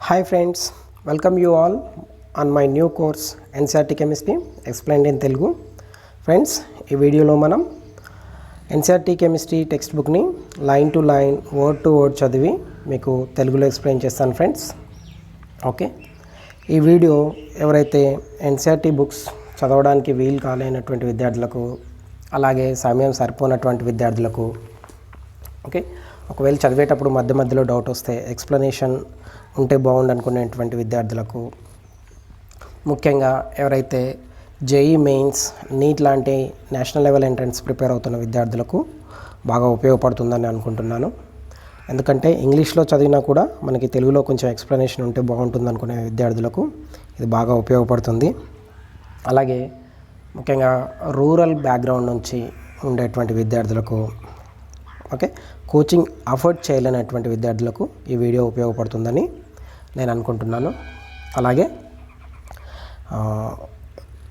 Hi friends, welcome you all on my new course NCERT Chemistry explained in Telugu. Friends, ఈ వీడియోలో మనం NCERT Chemistry text బుక్ని line to line word to word చదివి మీకు తెలుగులో explain చేస్తాను friends. Okay, ఈ వీడియో ఎవరైతే NCERT బుక్స్ చదవడానికి వీలు కాలేనటువంటి విద్యార్థులకు, అలాగే సమయం సరిపోనటువంటి విద్యార్థులకు, ఓకే, ఒకవేళ చదివేటప్పుడు మధ్య మధ్యలో డౌట్ వస్తే ఎక్స్ప్లెనేషన్ ఉంటే బాగుండు అనుకునేటువంటి విద్యార్థులకు, ముఖ్యంగా ఎవరైతే జేఈ మెయిన్స్, నీట్ లాంటి నేషనల్ లెవెల్ ఎంట్రన్స్ ప్రిపేర్ అవుతున్న విద్యార్థులకు బాగా ఉపయోగపడుతుందని అనుకుంటున్నాను. ఎందుకంటే ఇంగ్లీష్లో చదివినా కూడా మనకి తెలుగులో కొంచెం ఎక్స్ప్లెనేషన్ ఉంటే బాగుంటుంది అనుకునే విద్యార్థులకు ఇది బాగా ఉపయోగపడుతుంది. అలాగే ముఖ్యంగా రూరల్ బ్యాక్గ్రౌండ్ నుంచి ఉండేటువంటి విద్యార్థులకు, ఓకే, కోచింగ్ అఫోర్డ్ చేయలేనటువంటి విద్యార్థులకు ఈ వీడియో ఉపయోగపడుతుందని నేను అనుకుంటున్నాను. అలాగే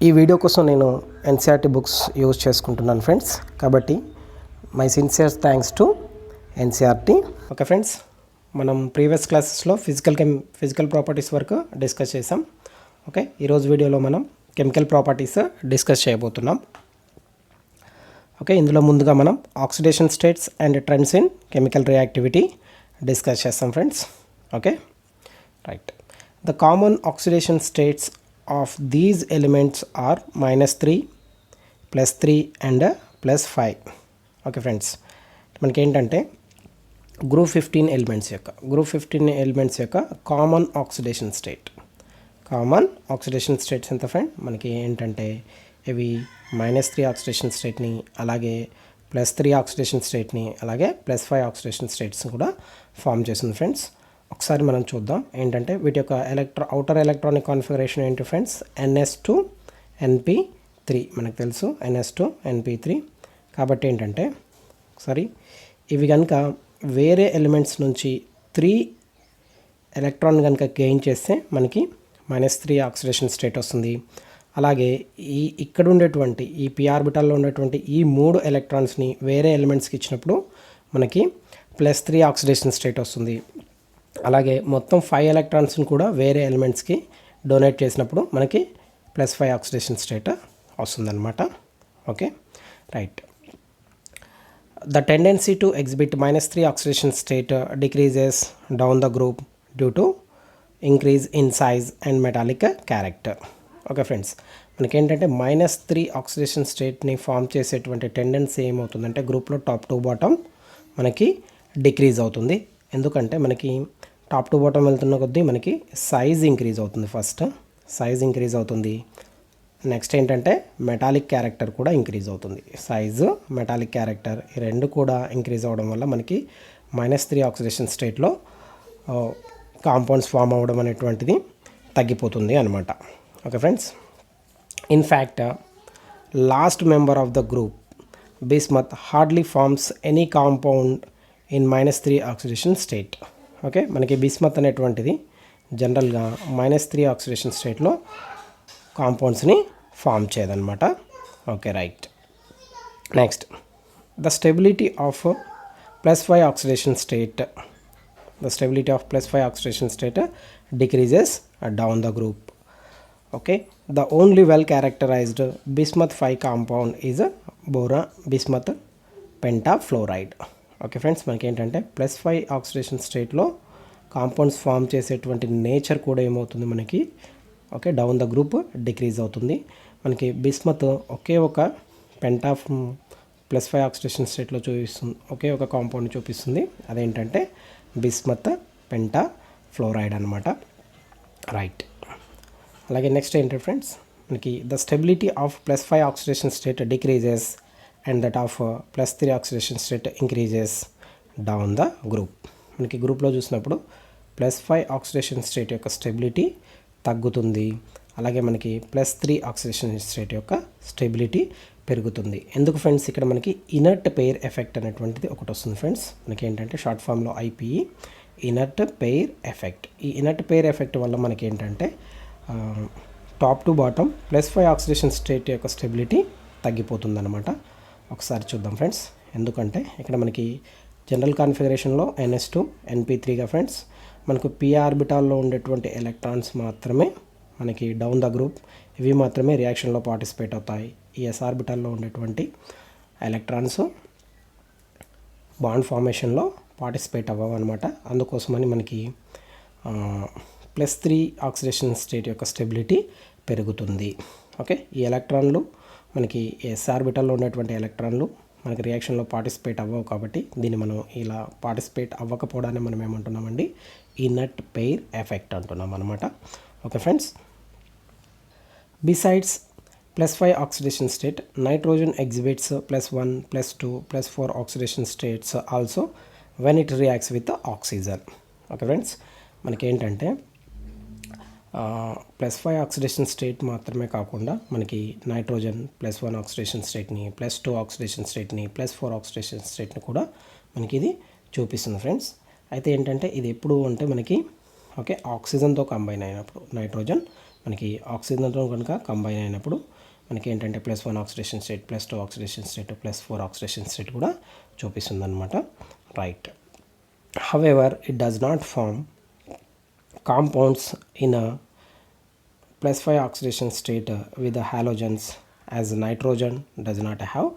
ఈ వీడియో కోసం నేను NCERT బుక్స్ యూజ్ చేసుకుంటున్నాను ఫ్రెండ్స్. కాబట్టి my sincere thanks to NCERT. Okay friends, మనం ప్రీవియస్ క్లాసెస్లో ఫిజికల్ ప్రాపర్టీస్ వరకు డిస్కస్ చేసాం. ఓకే, ఈరోజు వీడియోలో మనం కెమికల్ ప్రాపర్టీస్ డిస్కస్ చేయబోతున్నాం. ఓకే, ఇందులో ముందుగా మనం oxidation states and trends in chemical reactivity discuss చేస్తాం friends. Okay, right. The common oxidation states of these elements are -3, +3 and +5. Okay friends, మనకేంటంటే గ్రూప్ 15 ఎలిమెంట్స్ యొక్క కామన్ ఆక్సిడేషన్ స్టేట్స్ ఎంత friend? మనకి ఏంటంటే ఇవి -3 ఆక్సిడేషన్ స్టేట్ని, అలాగే +3 ఆక్సిడేషన్ స్టేట్ని, అలాగే +5 ఆక్సిడేషన్ స్టేట్స్ని కూడా ఫామ్ చేస్తుంది ఫ్రెండ్స్. ఒకసారి మనం చూద్దాం. ఏంటంటే వీటి యొక్క ఔటర్ ఎలక్ట్రానిక్ కాన్ఫిగరేషన్ ఏంటి ఫ్రెండ్స్? NS2 NP3. మనకు తెలుసు NS2 NP3. కాబట్టి ఏంటంటే ఒకసారి ఇవి కనుక వేరే ఎలిమెంట్స్ నుంచి 3 ఎలక్ట్రాన్ కనుక గెయిన్ చేస్తే మనకి -3 ఆక్సిడేషన్ స్టేట్ వస్తుంది. అలాగే ఇక్కడ ఉండేటువంటి ఈ p ఆర్బిటాల్లో ఉండేటువంటి ఈ 3 ఎలక్ట్రాన్స్ని వేరే ఎలిమెంట్స్కి ఇచ్చినప్పుడు మనకి +3 ఆక్సిడేషన్ స్టేట్ వస్తుంది. అలాగే మొత్తం 5 ఎలక్ట్రాన్స్ని కూడా వేరే ఎలిమెంట్స్కి డొనేట్ చేసినప్పుడు మనకి +5 ఆక్సిడేషన్ స్టేట్ వస్తుందన్నమాట. Okay, right. The tendency to exhibit -3 oxidation state decreases down the group due to increase in size and metallic character. Okay friends, మనకేంటంటే -3 ఆక్సిడేషన్ స్టేట్ని ఫామ్ చేసేటువంటి టెండెన్సీ ఏమవుతుందంటే గ్రూప్లో టాప్ టు బాటమ్ మనకి decrease అవుతుంది. ఎందుకంటే మనకి top to bottom వెళ్తున్న కొద్దీ మనకి సైజ్ ఇంక్రీజ్ అవుతుంది. ఫస్ట్ సైజ్ ఇంక్రీజ్ అవుతుంది. నెక్స్ట్ ఏంటంటే మెటాలిక్ క్యారెక్టర్ కూడా ఇంక్రీజ్ అవుతుంది. సైజు, మెటాలిక్ క్యారెక్టర్ ఈ రెండు కూడా ఇంక్రీజ్ అవ్వడం వల్ల మనకి -3 ఆక్సిడేషన్ స్టేట్లో కాంపౌండ్స్ ఫామ్ అవ్వడం అనేటువంటిది తగ్గిపోతుంది అనమాట. Okay friends, in fact last member of the group bismuth hardly forms any compound in -3 oxidation state. Okay, మనకి బిస్మత్ అనేటువంటిది జనరల్గా -3 ఆక్సిడేషన్ స్టేట్లో కాంపౌండ్స్ని ఫామ్ చేయదన్నమాట. Okay, right. Next, the stability of +5 oxidation state decreases down the group. Okay, the only well characterized bismuth 5 compound is bismuth pentafluoride. Okay friends, మనకి ఏంటంటే +5 oxidation స్టేట్లో compounds form చేసేటువంటి నేచర్ కూడా ఏమవుతుంది మనకి, okay, down the group decrease అవుతుంది. మనకి bismuth ఒకే ఒక +5 ఆక్సిడేషన్ స్టేట్లో చూపిస్తుంది, ఒకే ఒక కాంపౌండ్ చూపిస్తుంది. అదేంటంటే బిస్మత్ పెంటాఫ్లోరైడ్ అనమాట. రైట్. అలాగే నెక్స్ట్ ఏంటి ఫ్రెండ్స్, మనకి the stability of +5 oxidation state decreases and that of +3 oxidation state increases down the group. మనకి గ్రూప్లో చూసినప్పుడు +5 ఆక్సిడేషన్ స్టేట్ యొక్క స్టెబిలిటీ తగ్గుతుంది. అలాగే మనకి +3 ఆక్సిడేషన్ స్టేట్ యొక్క స్టెబిలిటీ పెరుగుతుంది. ఎందుకు ఫ్రెండ్స్? ఇక్కడ మనకి ఇనర్ట్ పెయిర్ ఎఫెక్ట్ అనేటువంటిది ఒకటి వస్తుంది ఫ్రెండ్స్. మనకి ఏంటంటే షార్ట్ ఫామ్లో IPE, ఇనర్ట్ పెయిర్ ఎఫెక్ట్. ఈ ఇనర్ట్ పెయిర్ ఎఫెక్ట్ వల్ల మనకి ఏంటంటే top to bottom +5 oxidation state యొక్క స్టెబిలిటీ తగ్గిపోతుందన్నమాట. ఒకసారి చూద్దాం ఫ్రెండ్స్. ఎందుకంటే ఇక్కడ మనకి జనరల్ కాన్ఫిగరేషన్లో NS2 NP3గా ఫ్రెండ్స్. మనకు p ఆర్బిటాల్లో ఉండేటువంటి ఎలక్ట్రాన్స్ మాత్రమే మనకి డౌన్ ద గ్రూప్ ఇవి మాత్రమే రియాక్షన్లో పార్టిసిపేట్ అవుతాయి. ఈ s ఆర్బిటాల్లో ఉండేటువంటి ఎలక్ట్రాన్స్ బాండ్ ఫార్మేషన్లో పార్టిసిపేట్ అవ్వవు అనమాట. అందుకోసమని మనకి +3 ఆక్సిడేషన్ స్టేట్ యొక్క స్టెబిలిటీ పెరుగుతుంది. ఓకే, ఈ ఎలక్ట్రాన్లు మనకి s ఆర్బిటాల్లో ఉన్నటువంటి ఎలక్ట్రాన్లు మనకి రియాక్షన్లో పార్టిసిపేట్ అవ్వవు కాబట్టి దీన్ని మనం ఇలా పార్టిసిపేట్ అవ్వకపోవడాన్ని మనం ఏమంటున్నామండి, ఇనర్ట్ పెయిర్ ఎఫెక్ట్ అంటున్నాం అనమాట. Okay friends, besides +5 oxidation state, nitrogen exhibits +1, +2, +4 oxidation states also when it reacts with the oxygen. Okay friends, మనకి ఏంటంటే +5 ఆక్సిడేషన్ స్టేట్ మాత్రమే కాకుండా మనకి నైట్రోజన్ +1 ఆక్సిడేషన్ స్టేట్ని, +2 ఆక్సిడేషన్ స్టేట్ని, +4 ఆక్సిడేషన్ స్టేట్ని కూడా మనకి ఇది చూపిస్తుంది ఫ్రెండ్స్. అయితే ఏంటంటే ఇది ఎప్పుడు అంటే మనకి ఓకే ఆక్సిజన్తో కంబైన్ అయినప్పుడు, నైట్రోజన్ మనకి ఆక్సిజన్తో కనుక కంబైన్ అయినప్పుడు మనకి ఏంటంటే +1 oxidation state, +2 oxidation state, +4 oxidation state కూడా చూపిస్తుంది అనమాట. Right, however it does not form compounds in a +5 oxidation state with the halogens, as nitrogen does not have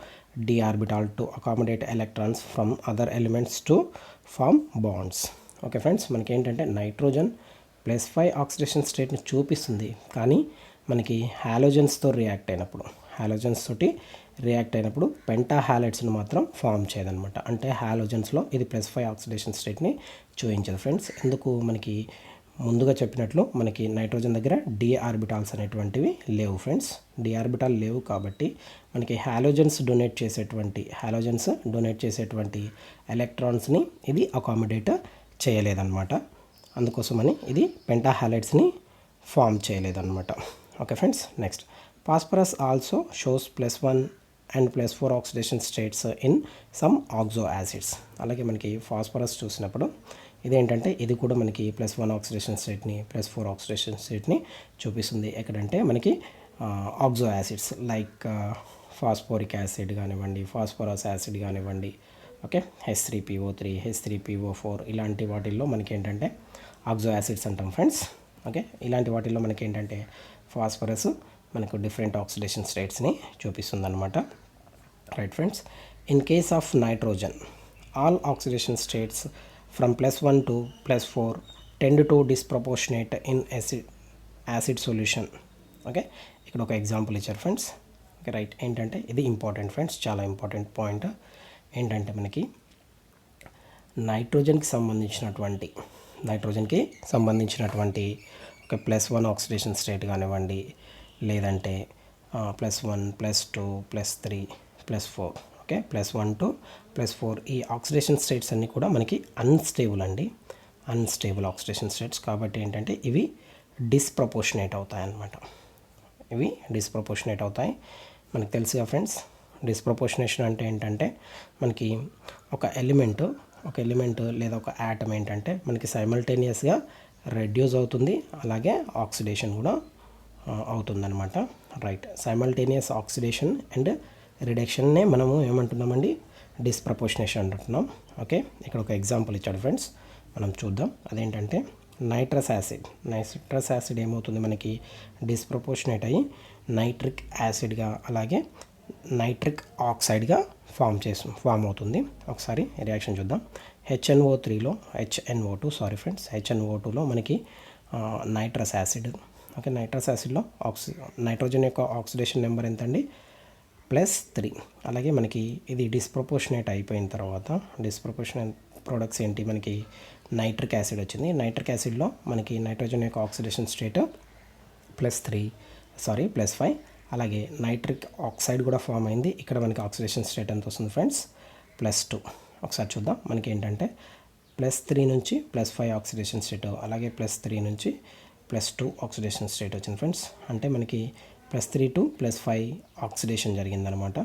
d orbital to accommodate electrons from other elements to form bonds. Okay friends, మనకి ఏంటంటే nitrogen +5 oxidation స్టేట్ని చూపిస్తుంది, కానీ మనకి హాలోజన్స్తో react అయినప్పుడు, halogens తోటి react అయినప్పుడు పెంటా హాలైడ్స్ని మాత్రం form చేయదనమాట. అంటే హాలోజన్స్లో ఇది +5 ఆక్సిడేషన్ స్టేట్ని చూపించదు ఫ్రెండ్స్. ఎందుకు, మనకి ముందుగా చెప్పినట్లు మనకి నైట్రోజన్ దగ్గర డి ఆర్బిటాల్స్ అనేటువంటివి లేవు ఫ్రెండ్స్. డి ఆర్బిటాల్ లేవు కాబట్టి మనకి హాలోజన్స్ డొనేట్ చేసేటువంటి ఎలక్ట్రాన్స్ని ఇది అకామిడేట్ చేయలేదన్నమాట. అందుకోసమని ఇది పెంటాహాలైడ్స్ని ఫామ్ చేయలేదన్నమాట. Okay friends, next phosphorus also shows +1 and +4 oxidation states in some oxo acids. అలాగే మనకి ఫాస్ఫరస్ చూసినప్పుడు ఇదేంటంటే ఇది కూడా మనకి +1 ఆక్సిడేషన్ స్టేట్ని, +4 ఆక్సిడేషన్ స్టేట్ని చూపిస్తుంది. ఎక్కడంటే మనకి oxo acids like phosphoric acid కానివ్వండి, ఫాస్ఫరస్ యాసిడ్ కానివ్వండి, ఓకే H3PO3, H3PO4 ఇలాంటి వాటిల్లో మనకి ఏంటంటే ఆక్సో యాసిడ్స్ అంటాం ఫ్రెండ్స్. ఓకే, ఇలాంటి వాటిల్లో మనకి ఏంటంటే ఫాస్ఫరస్ మనకు డిఫరెంట్ ఆక్సిడేషన్ స్టేట్స్ని చూపిస్తుంది అనమాట. Right friends, in case of nitrogen all oxidation states from +1 to +4 tend to disproportionate in acid solution. Okay, ఇక్కడ ఒక ఎగ్జాంపుల్ ఇచ్చారు ఫ్రెండ్స్. ఓకే రైట్, ఏంటంటే ఇది ఇంపార్టెంట్ ఫ్రెండ్స్, చాలా ఇంపార్టెంట్ పాయింట్. ఏంటంటే మనకి నైట్రోజన్కి సంబంధించినటువంటి ఒక +1 ఆక్సిడేషన్ స్టేట్ కానివ్వండి, లేదంటే +1, +2, +3, +4, ఓకే +1 to +4 ఈ ఆక్సిడేషన్ స్టేట్స్ అన్నీ కూడా మనకి అన్స్టేబుల్ ఆక్సిడేషన్ స్టేట్స్ కాబట్టి ఏంటంటే ఇవి డిస్ప్రపోర్షనేట్ అవుతాయి అన్నమాట. మనకు తెలుసుగా ఫ్రెండ్స్, డిస్ప్రపోర్షనేషన్ అంటే ఏంటంటే మనకి ఒక ఎలిమెంట్ లేదా ఒక యాటమ్ ఏంటంటే మనకి సైమల్టేనియస్గా రెడ్యూస్ అవుతుంది, అలాగే ఆక్సిడేషన్ కూడా అవుతుందన్నమాట. రైట్, సైమల్టేనియస్ ఆక్సిడేషన్ అండ్ రిడక్షన్నే మనము ఏమంటున్నామండి, డిస్ప్రపోర్షనేషన్ అంటున్నాం. ఓకే, ఇక్కడ ఒక ఎగ్జాంపుల్ ఇచ్చాడు ఫ్రెండ్స్, మనం చూద్దాం. అదేంటంటే నైట్రస్ యాసిడ్ ఏమవుతుంది మనకి డిస్ప్రపోర్షనేట్ అయ్యి నైట్రిక్ యాసిడ్గా అలాగే నైట్రిక్ ఆక్సైడ్గా ఫామ్ అవుతుంది. ఒకసారి రియాక్షన్ చూద్దాం. HNO2లో మనకి నైట్రస్ యాసిడ్, ఓకే నైట్రస్ యాసిడ్లో నైట్రోజన్ యొక్క ఆక్సిడేషన్ నెంబర్ ఎంత అండి, +3. అలాగే మనకి ఇది డిస్ప్రపోర్షనేట్ అయిపోయిన తర్వాత డిస్ప్రపోర్షనేట్ ప్రోడక్ట్స్ ఏంటి, మనకి నైట్రిక్ యాసిడ్ వచ్చింది. నైట్రిక్ యాసిడ్లో మనకి నైట్రోజన్ యొక్క ఆక్సిడేషన్ స్టేట్ +5, అలాగే నైట్రిక్ ఆక్సైడ్ కూడా ఫామ్ అయింది. ఇక్కడ మనకి ఆక్సిడేషన్ స్టేట్ ఎంత వస్తుంది ఫ్రెండ్స్, +2. ఒకసారి చూద్దాం. మనకి ఏంటంటే +3 నుంచి +5 ఆక్సిడేషన్ స్టేట్, అలాగే +3 నుంచి +2 ఆక్సిడేషన్ స్టేట్ వచ్చింది ఫ్రెండ్స్. అంటే మనకి +3 to +5 ఆక్సిడేషన్ జరిగిందనమాట.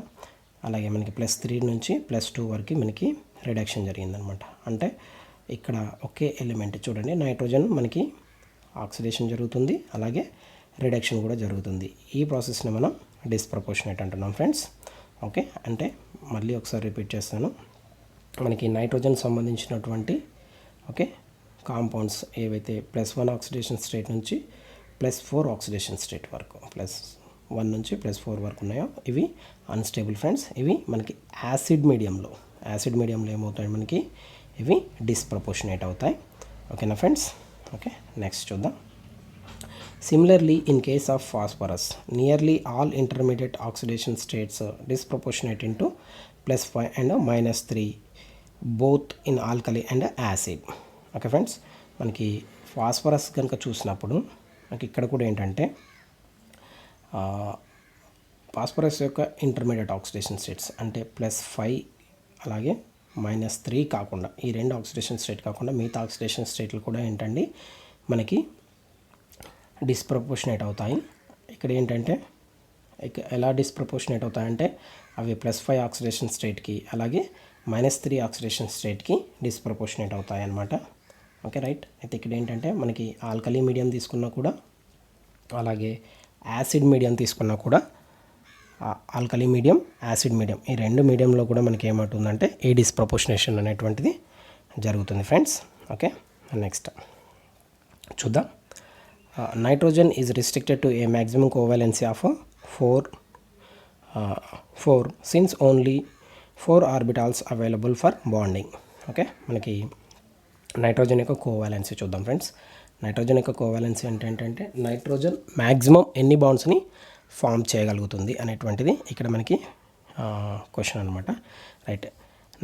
అలాగే మనకి +3 నుంచి +2 వరకు మనకి రిడక్షన్ జరిగిందనమాట. అంటే ఇక్కడ ఒకే ఎలిమెంట్ చూడండి, నైట్రోజన్ మనకి ఆక్సిడేషన్ జరుగుతుంది, అలాగే రిడక్షన్ కూడా జరుగుతుంది. ఈ ప్రాసెస్ని మనం డిస్ప్రపోర్షనేట్ అంటున్నాం ఫ్రెండ్స్. ఓకే, అంటే మళ్ళీ ఒకసారి రిపీట్ చేస్తాను. మనకి నైట్రోజన్ సంబంధించినటువంటి ఓకే కాంపౌండ్స్ ఏవైతే +1 ఆక్సిడేషన్ స్టేట్ నుంచి +4 ఆక్సిడేషన్ స్టేట్ వరకు, +1 నుంచి +4 వరకు ఉన్నాయో ఇవి అన్స్టేబుల్ ఫ్రెండ్స్. ఇవి మనకి యాసిడ్ మీడియంలో ఏమవుతాయి మనకి ఇవి డిస్ప్రపోర్షనేట్ అవుతాయి. ఓకేనా ఫ్రెండ్స్? ఓకే, నెక్స్ట్ చూద్దాం. Similarly, in case of phosphorus, nearly all intermediate oxidation states disproportionate into +5 and -3 both in alkali and acid. Okay friends, మనకి ఫాస్ఫరస్ కనుక చూసినప్పుడు మనకి ఇక్కడ కూడా ఏంటంటే ఫాస్ఫరస్ యొక్క ఇంటర్మీడియట్ ఆక్సిడేషన్ స్టేట్స్ అంటే +5 అలాగే -3 కాకుండా, ఈ రెండు ఆక్సిడేషన్ స్టేట్ కాకుండా మిగతా ఆక్సిడేషన్ స్టేట్లు కూడా ఏంటండి మనకి డిస్ప్రపోర్షనేట్ అవుతాయి. ఇక్కడ ఏంటంటే ఎలా డిస్ప్రపోర్షనేట్ అవుతాయంటే అవి +5 ఆక్సిడేషన్ స్టేట్కి అలాగే -3 ఆక్సిడేషన్ స్టేట్కి డిస్ప్రపోర్షనేట్ అవుతాయి అన్నమాట. Okay, right. అయితే ఇక్కడ ఏంటంటే మనకి ఆల్కలీ మీడియం తీసుకున్నా కూడా అలాగే యాసిడ్ మీడియం తీసుకున్నా కూడా ఆల్కలీ మీడియం, యాసిడ్ మీడియం ఈ రెండు మీడియంలో కూడా మనకి ఏమవుతుందంటే ఈ డిస్ప్రపోర్షనేషన్ అనేటువంటిది జరుగుతుంది ఫ్రెండ్స్. ఓకే, నెక్స్ట్ చూద్దాం. Nitrogen is restricted to a maximum covalency of 4 since only 4 orbitals available for bonding. Okay, మనకి నైట్రోజన్ యొక్క కోవాలెన్సీ చూద్దాం ఫ్రెండ్స్. నైట్రోజన్ యొక్క కోవాలెన్సీ ఏంటంటే నైట్రోజన్ మ్యాక్సిమం ఎన్ని బాండ్స్ని ఫామ్ చేయగలుగుతుంది అనేటువంటిది ఇక్కడ మనకి క్వశ్చన్ అనమాట. రైట్,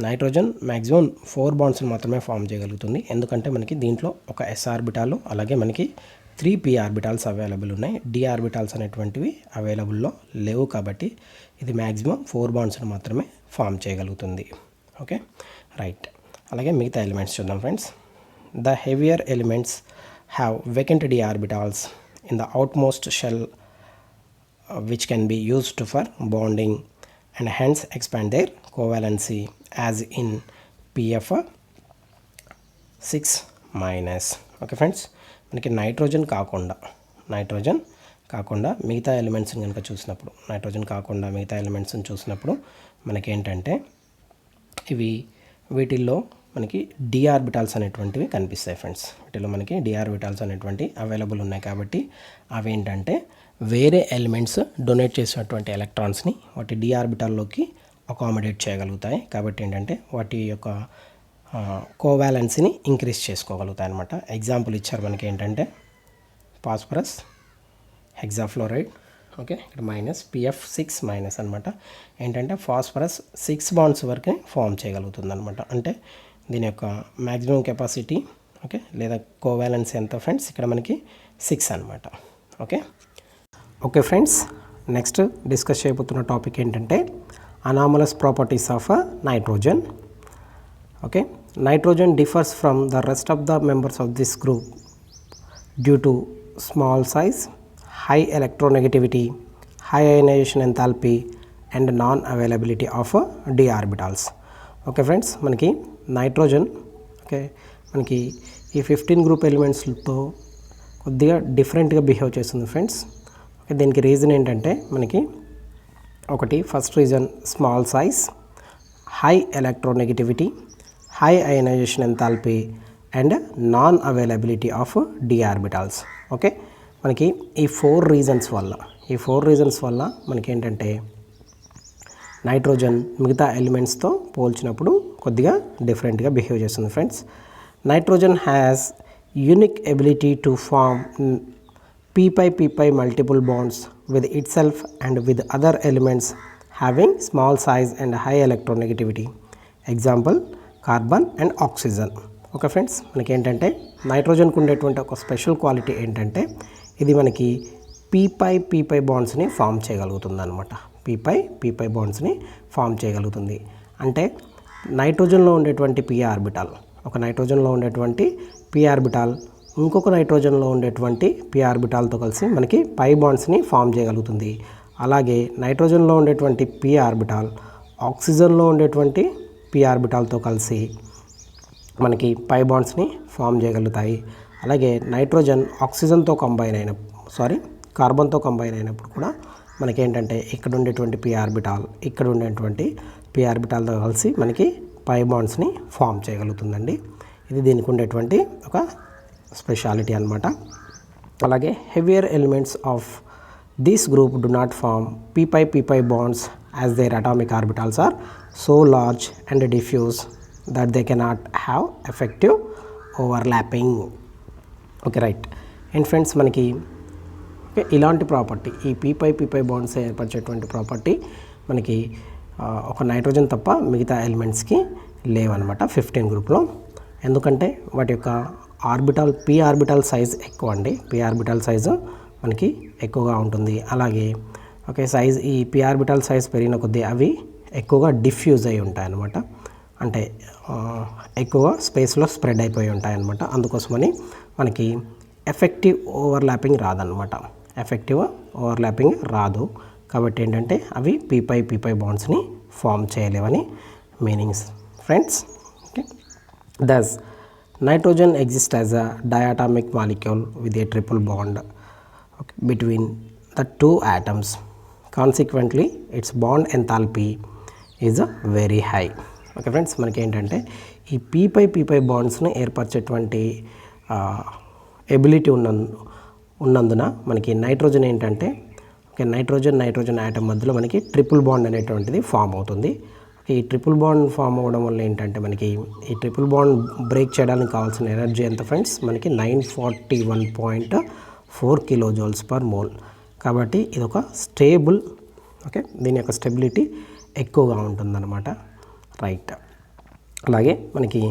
నైట్రోజన్ మ్యాక్సిమం 4 బాండ్స్ని మాత్రమే ఫామ్ చేయగలుగుతుంది. ఎందుకంటే మనకి దీంట్లో ఒక s ఆర్బిటాలు అలాగే మనకి 3 p ఆర్బిటాల్స్ అవైలబుల్ ఉన్నాయి. d ఆర్బిటాల్స్ అనేటువంటివి అవైలబుల్లో లేవు కాబట్టి ఇది మ్యాక్సిమం 4 బాండ్స్ని మాత్రమే ఫామ్ చేయగలుగుతుంది. Okay, right. అలాగే మిగతా ఎలిమెంట్స్ చూద్దాం friends. The heavier elements have vacant d orbitals in the outermost shell which can be used for bonding and hence expand their covalency as in pF6-. Okay friends, మనకి nitrogen కాకుండా మిగతా ఎలిమెంట్స్ని కనుక చూసినప్పుడు మనకేంటంటే వీటిల్లో మనకి డి ఆర్బిటాల్స్ అనేటువంటివి కనిపిస్తాయి ఫ్రెండ్స్. వీటిలో మనకి డి ఆర్బిటాల్స్ అనేటువంటి అవైలబుల్ ఉన్నాయి కాబట్టి అవి ఏంటంటే వేరే ఎలిమెంట్స్ డొనేట్ చేసినటువంటి ఎలక్ట్రాన్స్ని వాటి డి ఆర్బిటాల్లోకి అకామిడేట్ చేయగలుగుతాయి. కాబట్టి ఏంటంటే వాటి యొక్క కోవాలెన్సీని ఇంక్రీజ్ చేసుకోగలుగుతాయి అనమాట. ఎగ్జాంపుల్ ఇచ్చారు మనకి ఏంటంటే ఫాస్ఫరస్, హెక్సాఫ్లోరైడ్. ఓకే, ఇక్కడ -pF6- అనమాట. ఏంటంటే ఫాస్ఫరస్ 6 బాండ్స్ వరకే ఫామ్ చేయగలుగుతుంది అనమాట. అంటే దీని యొక్క మ్యాక్సిమం కెపాసిటీ ఓకే లేదా కోవాలెన్సీ ఎంత ఫ్రెండ్స్, ఇక్కడ మనకి 6 అనమాట. ఓకే ఫ్రెండ్స్, నెక్స్ట్ డిస్కస్ చేయబోతున్న టాపిక్ ఏంటంటే anomalous properties of nitrogen. Okay, nitrogen differs from the rest of the members of this group due to small size, high electronegativity, high ionization enthalpy and non-availability of d orbitals. Okay friends, మనకి nitrogen మనకి ఈ 15 group ఎలిమెంట్స్తో కొద్దిగా డిఫరెంట్గా behave చేస్తుంది friends. Okay, దీనికి reason ఏంటంటే మనకి first reason small size, high electronegativity, high ionization enthalpy and non availability of d orbitals. Okay, మనకి ఈ 4 రీజన్స్ వల్ల మనకి ఏంటంటే నైట్రోజన్ మిగతా ఎలిమెంట్స్తో పోల్చినప్పుడు కొద్దిగా డిఫరెంట్గా బిహేవ్ చేస్తుంది friends. Nitrogen has unique ability to form p-pi multiple bonds with itself and with other elements having small size and high electronegativity. Example carbon and oxygen. Okay friends, మనకి ఏంటంటే నైట్రోజన్కి ఉండేటువంటి ఒక special quality ఏంటంటే ఇది మనకి p-pi బాండ్స్ని form చేయగలుగుతుంది అనమాట. p-pi బాండ్స్ని ఫామ్ చేయగలుగుతుంది. అంటే నైట్రోజన్లో ఉండేటువంటి p ఆర్బిటాల్ ఇంకొక నైట్రోజన్లో ఉండేటువంటి p ఆర్బిటాల్తో కలిసి మనకి పై బాండ్స్ని ఫామ్ చేయగలుగుతుంది. అలాగే నైట్రోజన్లో ఉండేటువంటి p ఆర్బిటాల్ ఆక్సిజన్లో ఉండేటువంటి p ఆర్బిటాల్తో కలిసి మనకి పై బాండ్స్ని ఫామ్ చేయగలుగుతాయి. అలాగే నైట్రోజన్ కార్బన్తో కంబైన్ అయినప్పుడు కూడా మనకేంటంటే ఇక్కడ ఉండేటువంటి p ఆర్బిటాల్తో కలిసి మనకి పై బాండ్స్ని ఫామ్ చేయగలుగుతుందండి. ఇది దీనికి ఉండేటువంటి ఒక స్పెషాలిటీ అన్నమాట. అలాగే heavier elements of this group do not form p-pi bonds as their atomic orbitals are so large and diffuse that they cannot have effective overlapping. Okay right. And friends మనకి ఇలాంటి property ఈ p-pi bonds ఏర్పరిచేటువంటి property మనకి ఒక nitrogen తప్ప మిగతా ఎలిమెంట్స్కి లేవన్నమాట 15 గ్రూప్లో. ఎందుకంటే వాటి యొక్క p ఆర్బిటాల్ సైజ్ ఎక్కువ అండి. p ఆర్బిటాల్ సైజు మనకి ఎక్కువగా ఉంటుంది. అలాగే ఓకే సైజ్ ఈ p ఆర్బిటాల్ సైజ్ పెరిగిన కొద్దీ అవి ఎక్కువగా డిఫ్యూజ్ అయి ఉంటాయి అన్నమాట. అంటే ఎక్కువ స్పేస్లో స్ప్రెడ్ అయిపోయి ఉంటాయి అన్నమాట. అందుకోసమని మనకి ఎఫెక్టివ్ ఓవర్లాపింగ్ రాదన్నమాట. ఎఫెక్టివ్ ఓవర్లాపింగ్ రాదు. కాబట్టి ఏంటంటే అవి p-pi బాండ్స్ని ఫామ్ చేయలేవని meanings friends. Okay thus nitrogen exists as a diatomic molecule with a triple bond between the two atoms. Consequently, its bond enthalpy is very high. Okay friends మనకి ఏంటంటే ఈ p-pi బాండ్స్ని ఏర్పరిచేటువంటి ability ఉన్నందున మనకి nitrogen ఏంటంటే okay nitrogen atom మధ్యలో మనకి triple bond అనేటువంటిది form అవుతుంది. ఈ ట్రిపుల్ బాండ్ ఫామ్ అవ్వడం వల్ల ఏంటంటే మనకి ఈ ట్రిపుల్ బాండ్ బ్రేక్ చేయడానికి కావాల్సిన ఎనర్జీ ఎంత ఫ్రెండ్స్ మనకి 941.4 kJ/mol. కాబట్టి ఇది ఒక స్టేబుల్ ఓకే దీని యొక్క స్టెబిలిటీ ఎక్కువగా ఉంటుందన్నమాట. రైట్. అలాగే మనకి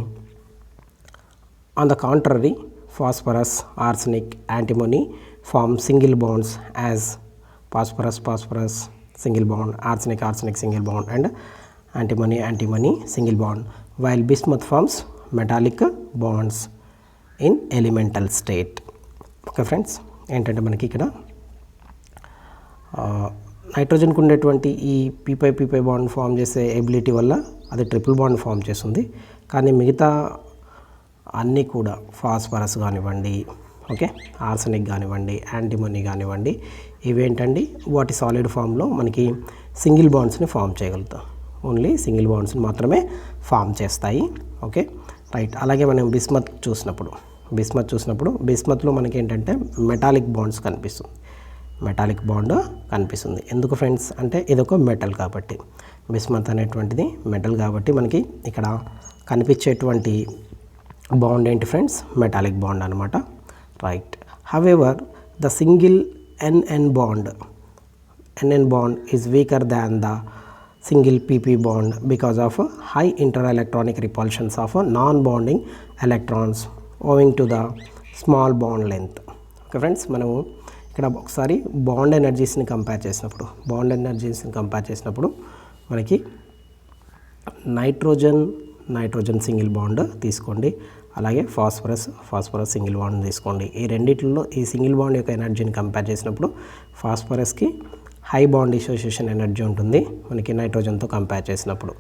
on the contrary phosphorus arsenic antimony form single bonds as phosphorus single bond, arsenic single bond and antimony single bond, while bismuth forms metallic bonds in elemental state. Okay friends ఏంటంటే మనకి ఇక్కడ నైట్రోజన్కి ఉండేటువంటి ఈ p-pi bond form చేసే ability వల్ల అది triple bond form చేస్తుంది. కానీ మిగతా అన్నీ కూడా ఫాస్ఫరస్ కానివ్వండి ఓకే ఆర్సెనిక్ కానివ్వండి యాంటిమనీ కానివ్వండి ఇవేంటండి వాటి సాలిడ్ ఫామ్లో మనకి సింగిల్ బాండ్స్ని ఫామ్ చేయగలుగుతాం. ఓన్లీ సింగిల్ బాండ్స్ని మాత్రమే ఫామ్ చేస్తాయి. Okay right. అలాగే మనం బిస్మత్ చూసినప్పుడు బిస్మత్లో మనకి ఏంటంటే మెటాలిక్ బాండ్స్ కనిపిస్తుంది. ఎందుకు ఫ్రెండ్స్ అంటే ఇదొక మెటల్ కాబట్టి బిస్మత్ అనేటువంటిది మెటల్ కాబట్టి మనకి ఇక్కడ కనిపించేటువంటి బాండ్ ఏంటి ఫ్రెండ్స్ మెటాలిక్ బాండ్ అనమాట. Right. However the single NN bond is weaker than the single PP bond because of high interelectronic repulsions of non-bonding electrons owing to the small bond length. Okay friends మనము ఇక్కడ ఒకసారి bond ఎనర్జీస్ని compare చేసినప్పుడు మనకి nitrogen single bond తీసుకోండి. అలాగే phosphorus single bond తీసుకోండి. ఈ రెండిట్లో ఈ సింగిల్ బాండ్ యొక్క ఎనర్జీని కంపేర్ చేసినప్పుడు ఫాస్ఫరస్కి హై బాండ్ డిసోసియేషన్ ఎనర్జీ ఉంటుంది మనకి నైట్రోజన్తో కంపేర్ చేసినప్పుడు.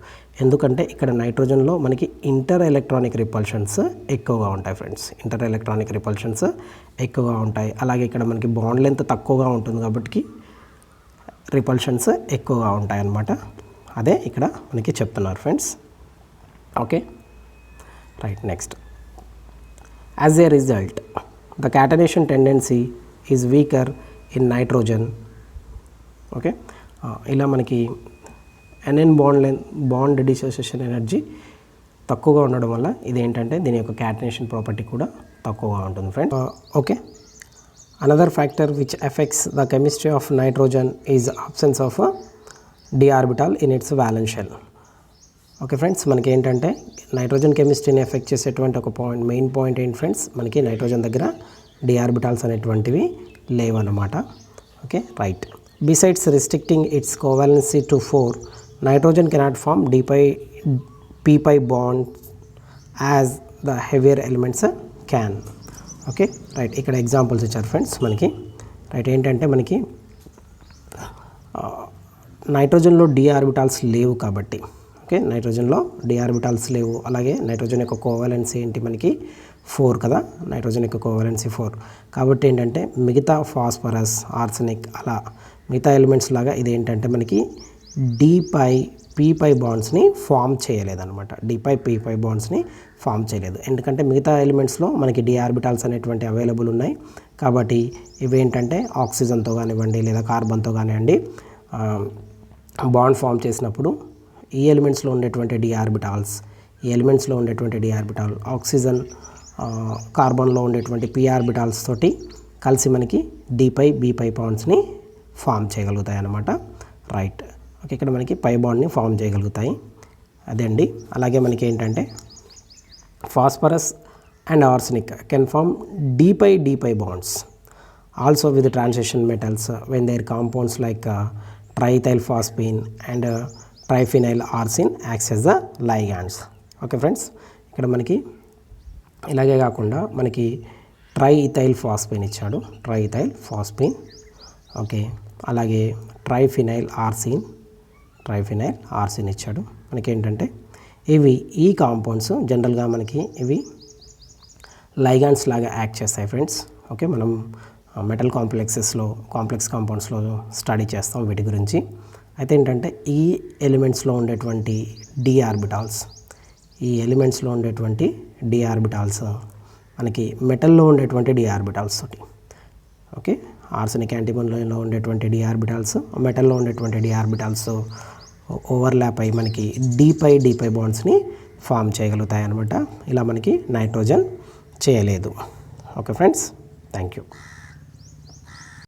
ఎందుకంటే ఇక్కడ నైట్రోజన్లో మనకి ఇంటర్ ఎలక్ట్రానిక్ రిపల్షన్స్ ఎక్కువగా ఉంటాయి ఫ్రెండ్స్. ఎక్కువగా ఉంటాయి. అలాగే ఇక్కడ మనకి బాండ్ లెంత్ తక్కువగా ఉంటుంది కాబట్టి రిపల్షన్స్ ఎక్కువగా ఉంటాయి అన్నమాట. అదే ఇక్కడ మనకి చెప్తున్నారు friends. Okay right. Next, as a result the catenation tendency is weaker in nitrogen. Okay ఇలా మనకి NN బాండ్ డిసోసియేషన్ ఎనర్జీ తక్కువగా ఉండడం వల్ల ఇదేంటంటే దీని యొక్క క్యాటనేషన్ ప్రాపర్టీ కూడా తక్కువగా ఉంటుంది friends. Okay another factor which affects the chemistry of nitrogen is absence of d orbital in its valence shell. Okay friends మనకి ఏంటంటే నైట్రోజన్ కెమిస్ట్రీని ఎఫెక్ట్ చేసేటువంటి ఒక మెయిన్ పాయింట్ ఏంటి ఫ్రెండ్స్ మనకి నైట్రోజన్ దగ్గర d ఆర్బిటాల్స్ అనేటువంటివి లేవన్నమాట. Okay right. Besides restricting its covalency to 4, nitrogen cannot form p-pi bond as the heavier elements can. Okay right. ఇక్కడ ఎగ్జాంపుల్స్ ఇచ్చారు ఫ్రెండ్స్ మనకి. రైట్. ఏంటంటే మనకి నైట్రోజన్లో d ఆర్బిటాల్స్ లేవు కాబట్టి ఓకే నైట్రోజన్లో d ఆర్బిటాల్స్ లేవు. అలాగే నైట్రోజన్ యొక్క కోవాలెన్సీ ఏంటి మనకి 4 కదా. నైట్రోజన్ యొక్క కోవాలెన్సీ 4 కాబట్టి ఏంటంటే మిగతా ఫాస్ఫరస్ ఆర్సెనిక్ అలా మిగతా ఎలిమెంట్స్ లాగా ఇది ఏంటంటే మనకి d పీ5 బాండ్స్ని ఫామ్ చేయలేదన్నమాట. D5 P5 బాండ్స్ని ఫామ్ చేయలేదు. ఎందుకంటే మిగతా ఎలిమెంట్స్లో మనకి d ఆర్బిటాల్స్ అనేటువంటి అవైలబుల్ ఉన్నాయి. కాబట్టి ఇవేంటంటే ఆక్సిజన్తో కానివ్వండి లేదా కార్బన్తో కానివ్వండి బాండ్ ఫామ్ చేసినప్పుడు ఈ ఎలిమెంట్స్లో ఉండేటువంటి d ఆర్బిటాల్స్, ఈ ఎలిమెంట్స్లో ఉండేటువంటి d ఆర్బిటాల్ ఆక్సిజన్ కార్బన్లో ఉండేటువంటి p ఆర్బిటాల్స్ తోటి కలిసి మనకి D5 B5 బాండ్స్ని ఫామ్ చేయగలుగుతాయి అన్నమాట. రైట్. ఓకే, ఇక్కడ మనకి పై బాండ్ని ఫామ్ చేయగలుగుతాయి. అదే అండి. అలాగే మనకి ఏంటంటే phosphorus and arsenic can form D5 bonds also with transition metals when their compounds like triethyl phosphine and triphenyl arsine acts as the ligands. Okay friends, ఇక్కడ మనకి ఇలాగే కాకుండా మనకి ట్రైథైల్ ఫాస్ఫిన్ ఇచ్చాడు, ట్రైథైల్ ఫాస్ఫిన్. ఓకే, అలాగే ట్రైఫినైల్ ఆర్సిన్ ఇచ్చాడు. మనకి ఏంటంటే ఈ కాంపౌండ్స్ జనరల్గా మనకి ఇవి లైగాండ్స్ లాగా యాక్ట్ చేస్తాయి ఫ్రెండ్స్. ఓకే, మనం మెటల్ కాంప్లెక్స్ కాంపౌండ్స్లో స్టడీ చేస్తాం వీటి గురించి. అయితే ఏంటంటే ఈ ఎలిమెంట్స్లో ఉండేటువంటి d ఆర్బిటాల్స్ మనకి మెటల్లో ఉండేటువంటి d ఆర్బిటాల్స్ తోటి, ఓకే, ఆర్సెనిక్ యాంటిమోనీలో ఉండేటువంటి d ఆర్బిటాల్స్ మెటల్లో ఉండేటువంటి d ఆర్బిటాల్స్ ఓవర్లాప్ అయ్యి మనకి D5 బాండ్స్ని ఫామ్ చేయగలుగుతాయి అన్నమాట. ఇలా మనకి నైట్రోజన్ చేయలేదు. Okay friends, thank you.